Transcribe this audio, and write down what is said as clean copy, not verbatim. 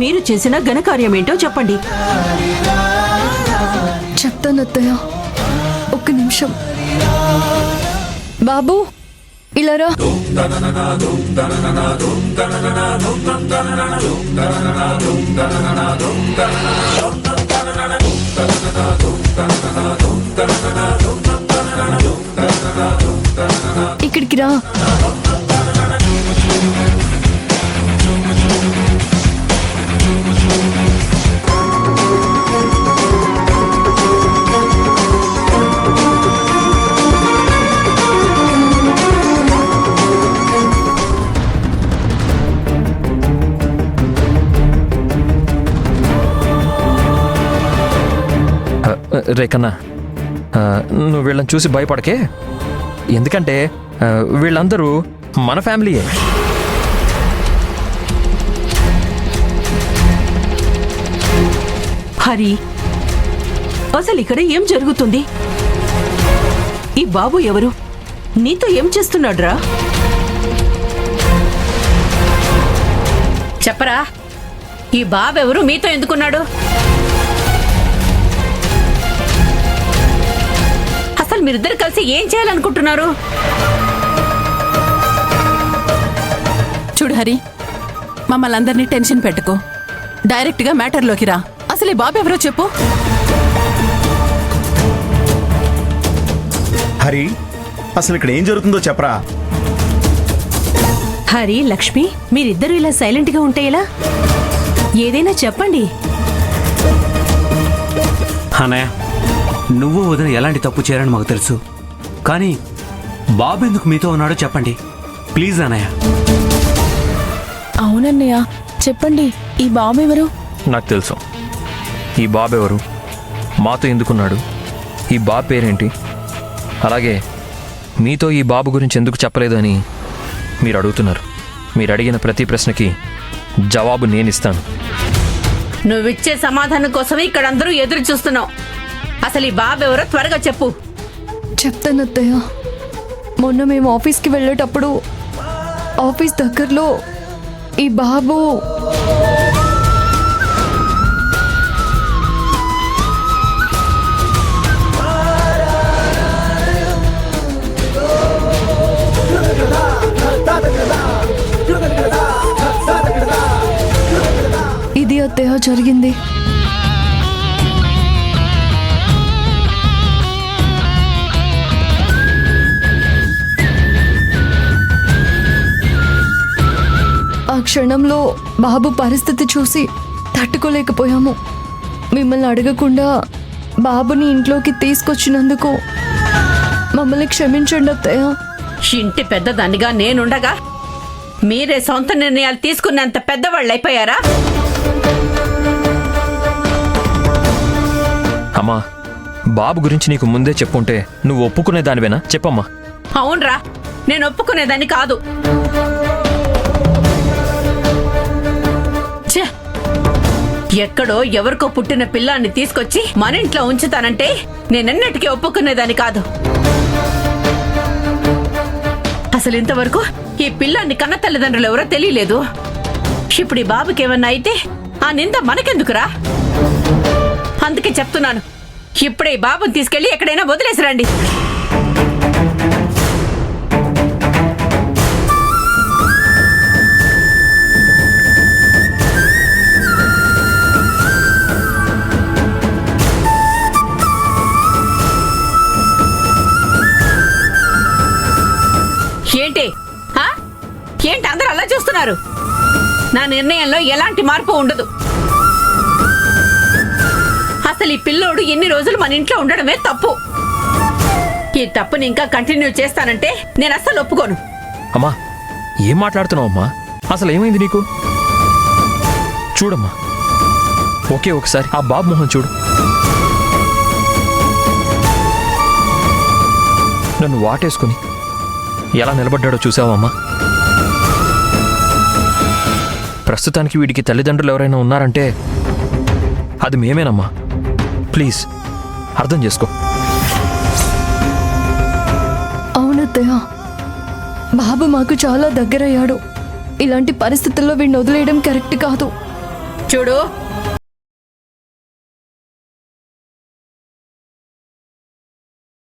మీరు చేసిన ఘనకార్యమేంటో చెప్పండి. చెప్తానత్తయ్య, ఒక్క నిమిషం. బాబు ఇలారా. ఇక్కడికి రా. రేకన్నా, నువ్వు వీళ్ళని చూసి భయపడకే. ఎందుకంటే వీళ్ళందరూ మన ఫ్యామిలీయే. హరి, అసలు ఇక్కడ ఏం జరుగుతుంది? ఈ బాబు ఎవరు? నీతో ఏం చేస్తున్నాడ్రా? చెప్పరా, ఈ బాబెవరు, మీతో ఎందుకున్నాడు? అసలు మీరిద్దరు కలిసి ఏం చేయాలనుకుంటున్నారు? చూడు హరి, మమ్మల్ని అందరినీ టెన్షన్ పెట్టుకో. డైరెక్ట్గా మ్యాటర్లోకి రా. అసలు ఈ బాబు ఎవరో చెప్పు. హరి, అసలు ఇక్కడ ఏం జరుగుతుందో చెప్పరా. హరి, లక్ష్మి, మీరిద్దరూ ఇలా సైలెంట్ గా ఉంటే ఎలా? ఏదైనా చెప్పండి. అన్నయ్య, నువ్వు వదిన ఎలాంటి తప్పు చేయాలని మాకు తెలుసు, కానీ బాబు ఎందుకు మీతో ఉన్నాడో చెప్పండి ప్లీజ్ అన్నయ్య. అవునన్నయ్య, చెప్పండి. ఈ బాబు ఎవరు? నాకు తెలుసు ఈ బాబు ఎవరు, మాతో ఎందుకున్నాడు, ఈ బాబు పేరేంటి, అలాగే మీతో ఈ బాబు గురించి ఎందుకు చెప్పలేదు అని మీరు అడుగుతున్నారు. మీరు అడిగిన ప్రతి ప్రశ్నకి జవాబు నేనిస్తాను. నువ్విచ్చే సమాధానం కోసమే ఇక్కడ అందరూ ఎదురు చూస్తున్నావు. అసలు ఈ బాబెవరో త్వరగా చెప్పు. చెప్తానత్తయ్య. మొన్న మేము ఆఫీస్కి వెళ్ళేటప్పుడు ఆఫీస్ దగ్గరలో ఈ బాబు ఇది అత్తయ్య జరిగింది. ఆ క్షణంలో బాబు పరిస్థితి చూసి తట్టుకోలేకపోయాము. మిమ్మల్ని అడగకుండా బాబుని ఇంట్లోకి తీసుకొచ్చినందుకు మమ్మల్ని క్షమించండి అత్తయ్య. ఇంటి పెద్దదానిగా నేనుండగా మీరే సొంత నిర్ణయాలు తీసుకున్నంత పెద్దవాళ్ళు అయిపోయారా? అమ్మా, బాబు గురించి నీకు ముందే చెప్పుంటే నువ్వు ఒప్పుకునే దానివేనా? చెప్పమ్మా. అవునరా, నేను ఒప్పుకునేదాన్ని కాదు. ఛే, ఎక్కడో ఎవరికో పుట్టిన పిల్లాన్ని తీసుకొచ్చి మన ఇంట్లో ఉంచుతానంటే నేనెన్నటికీ ఒప్పుకునేదాన్ని కాదు. అసలు ఇంతవరకు ఈ పిల్లాన్ని కన్న తల్లిదండ్రులు ఎవరో తెలియలేదు. ఇప్పుడు ఈ బాబుకి ఏమన్నా అయితే ఆ నింద మనకెందుకురా? అందుకే చెప్తున్నాను, ఇప్పుడే ఈ బాబుని తీసుకెళ్లి ఎక్కడైనా వదిలేసిరండి. ఏంటి ఏంటి అందరూ అలా చూస్తున్నారు? నా నిర్ణయంలో ఎలాంటి మార్పు ఉండదు. అసలు ఈ పిల్లోడు ఎన్ని రోజులు మన ఇంట్లో ఉండడమే తప్పు. ఈ తప్పుని ఇంకా కంటిన్యూ చేస్తానంటే నేను అస్సలు ఒప్పుకోను. అమ్మా, ఏం మాట్లాడుతున్నావు అమ్మా? అసలు ఏమైంది నీకు? చూడమ్మా, ఒకే ఒకసారి ఆ బాబు మొహం చూడు. నన్ను వాటేసుకుని ఎలా నిలబడ్డాడో చూసావమ్మా? ప్రస్తుతానికి వీడికి తల్లిదండ్రులు ఎవరైనా ఉన్నారంటే అది మేమేనమ్మా. ప్లీజ్ అర్థం చేసుకో. అవునత్తయ్య, బాబు మాకు చాలా దగ్గరయ్యాడు. ఇలాంటి పరిస్థితుల్లో వీడిని వదిలేయడం కరెక్ట్ కాదు. చూడు